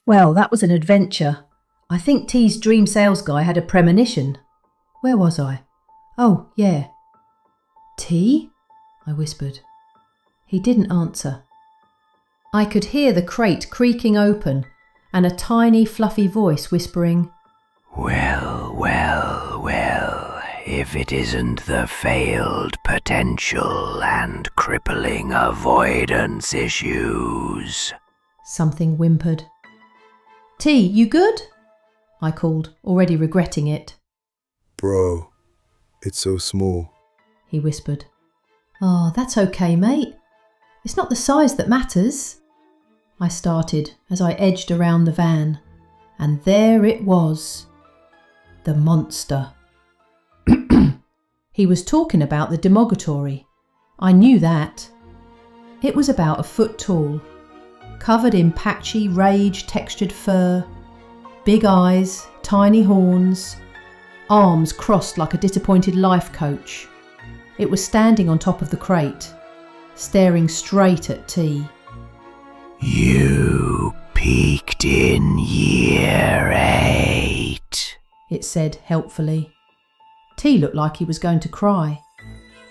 Well, that was an adventure. I think T's dream sales guy had a premonition. Where was I? Oh, yeah. T? I whispered. He didn't answer. I could hear the crate creaking open and a tiny fluffy voice whispering, Well, if it isn't the failed potential and crippling avoidance issues. Something whimpered. T, you good? I called, already regretting it. Bro, it's so small. He whispered. Oh, that's okay, mate. It's not the size that matters. I started as I edged around the van, and there it was. The monster. He was talking about the Demogatory. I knew that. It was about a foot tall, covered in patchy, rage-textured fur, big eyes, tiny horns, arms crossed like a disappointed life coach. It was standing on top of the crate, staring straight at T. You peaked in year 8, it said helpfully. T looked like he was going to cry.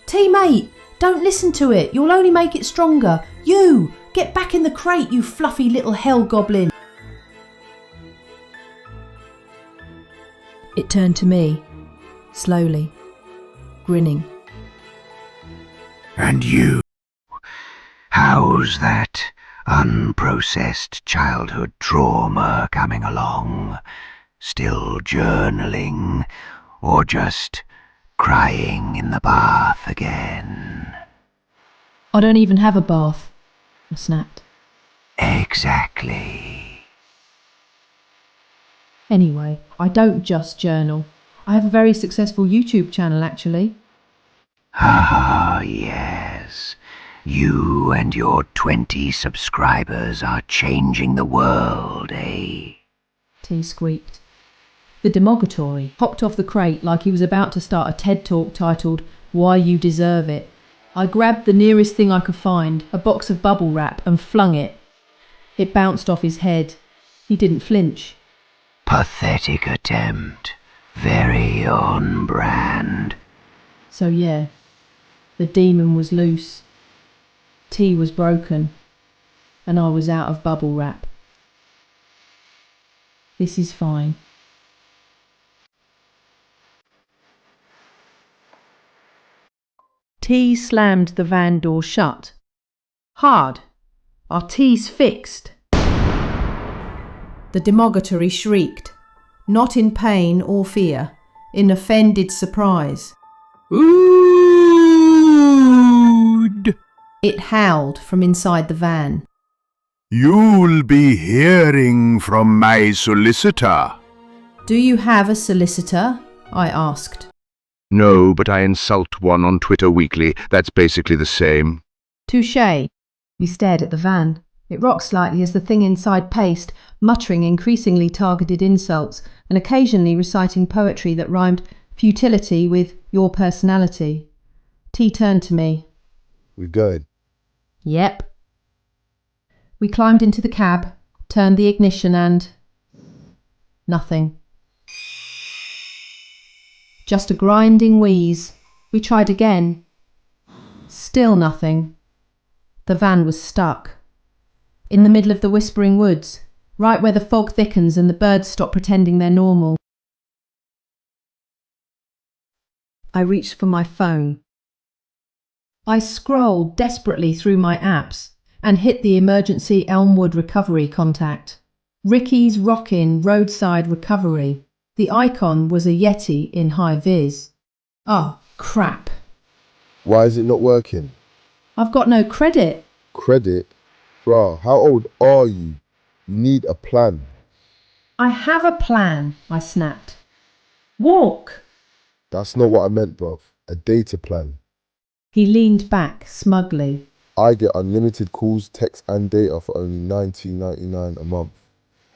T, mate, don't listen to it. You'll only make it stronger. You, get back in the crate, you fluffy little hell goblin. It turned to me, slowly, grinning. And you? How's that unprocessed childhood trauma coming along? Still journaling? Or just crying in the bath again? I don't even have a bath, I snapped. Exactly. Anyway, I don't just journal. I have a very successful YouTube channel, actually. Ah, yes. You and your 20 subscribers are changing the world, eh? T squeaked. The Demogatory hopped off the crate like he was about to start a TED talk titled, Why You Deserve It. I grabbed the nearest thing I could find, a box of bubble wrap, and flung it. It bounced off his head. He didn't flinch. Pathetic attempt. Very on brand. So yeah, the demon was loose. T was broken. And I was out of bubble wrap. This is fine. T slammed the van door shut. Hard. Our T's fixed. The Demogatory shrieked, not in pain or fear, in offended surprise. Ood! It howled from inside the van. You'll be hearing from my solicitor. Do you have a solicitor? I asked. No, but I insult one on Twitter weekly. That's basically the same. Touché. We stared at the van. It rocked slightly as the thing inside paced, muttering increasingly targeted insults and occasionally reciting poetry that rhymed futility with your personality. T turned to me. We good? Yep. We climbed into the cab, turned the ignition and... nothing. Just a grinding wheeze. We tried again. Still nothing. The van was stuck. In the middle of the whispering woods, right where the fog thickens and the birds stop pretending they're normal. I reached for my phone. I scrolled desperately through my apps and hit the emergency Elm Wood recovery contact. Ricky's Rockin' Roadside Recovery. The icon was a Yeti in high vis. Oh, crap. Why is it not working? I've got no credit. Credit? Bruh, how old are you? You need a plan. I have a plan, I snapped. Walk. That's not what I meant, bruv. A data plan. He leaned back smugly. I get unlimited calls, text and data for only $19.99 a month.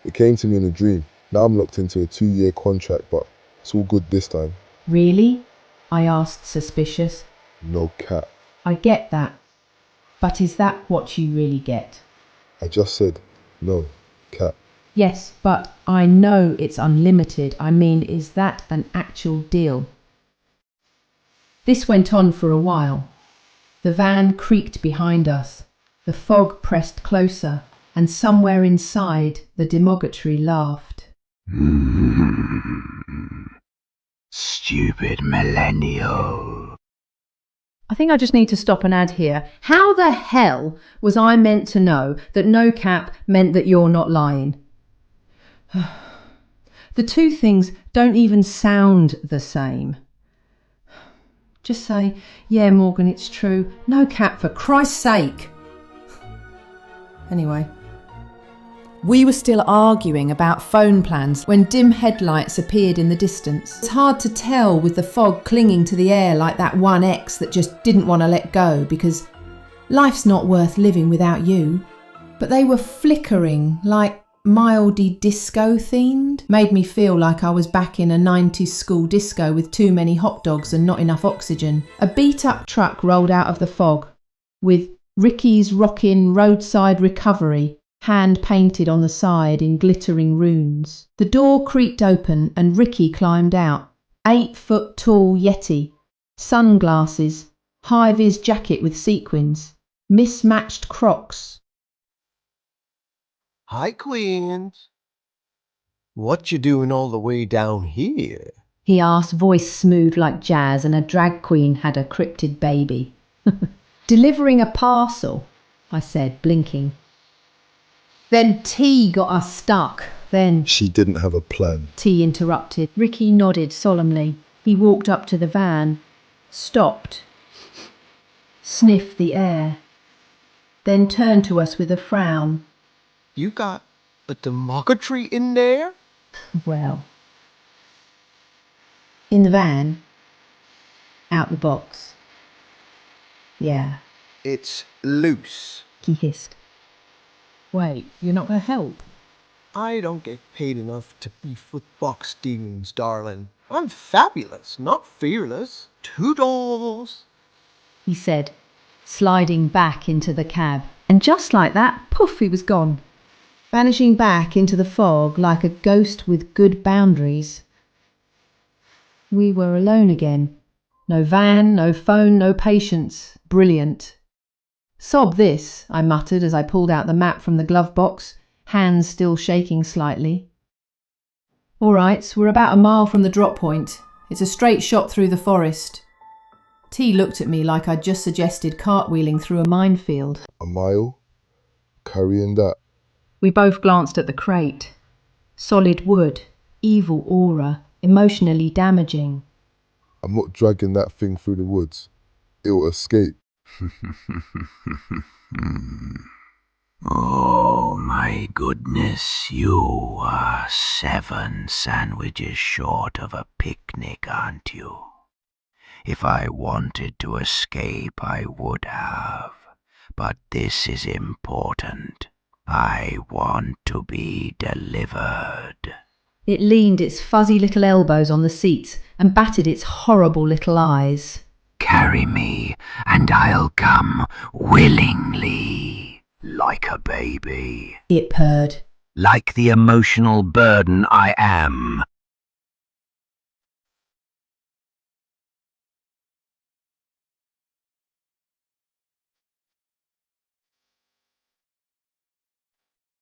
It came to me in a dream. Now I'm locked into a 2-year contract, but it's all good this time. Really? I asked, suspicious. No cap. I get that. But is that what you really get? I just said, no cap. Yes, but I know it's unlimited. I mean, is that an actual deal? This went on for a while. The van creaked behind us. The fog pressed closer, and somewhere inside, the Demogatory laughed. Stupid millennial. I think I just need to stop and add here. How the hell was I meant to know that no cap meant that you're not lying? The two things don't even sound the same. Just say, yeah, Morgan, it's true. No cap, for Christ's sake. Anyway. We were still arguing about phone plans when dim headlights appeared in the distance. It's hard to tell with the fog clinging to the air like that one ex that just didn't want to let go because life's not worth living without you. But they were flickering like mildly disco themed. Made me feel like I was back in a 90s school disco with too many hot dogs and not enough oxygen. A beat up truck rolled out of the fog with Ricky's Rockin' Roadside Recovery hand painted on the side in glittering runes. The door creaked open and Ricky climbed out. 8-foot tall Yeti, sunglasses, high-vis jacket with sequins, mismatched Crocs. Hi, Queens. What you doing all the way down here? He asked, voice smooth like jazz, and a drag queen had a cryptid baby. Delivering a parcel, I said, blinking. Then T got us stuck. Then She didn't have a plan. T interrupted. Ricky nodded solemnly. He walked up to the van, stopped, sniffed the air, then turned to us with a frown. You got a Demogatory in there? Well, in the van, out the box. Yeah, It's loose. he hissed. Wait, you're not going to help? I don't get paid enough to be footbox Stevens, darling. I'm fabulous, not fearless. Toodles. He said, sliding back into the cab. And just like that, poof, he was gone, vanishing back into the fog like a ghost with good boundaries. We were alone again. No van, no phone, no patience. Brilliant. Sob this, I muttered as I pulled out the map from the glove box, hands still shaking slightly. All right, we're about a mile from the drop point. It's a straight shot through the forest. T looked at me like I'd just suggested cartwheeling through a minefield. A mile? Carrying that? We both glanced at the crate. Solid wood, evil aura, emotionally damaging. I'm not dragging that thing through the woods. It'll escape. Oh my goodness, you are 7 sandwiches short of a picnic, aren't you? If I wanted to escape, I would have. But this is important. I want to be delivered. It leaned its fuzzy little elbows on the seats and batted its horrible little eyes. Carry me, and I'll come willingly, like a baby. It purred. Like the emotional burden I am.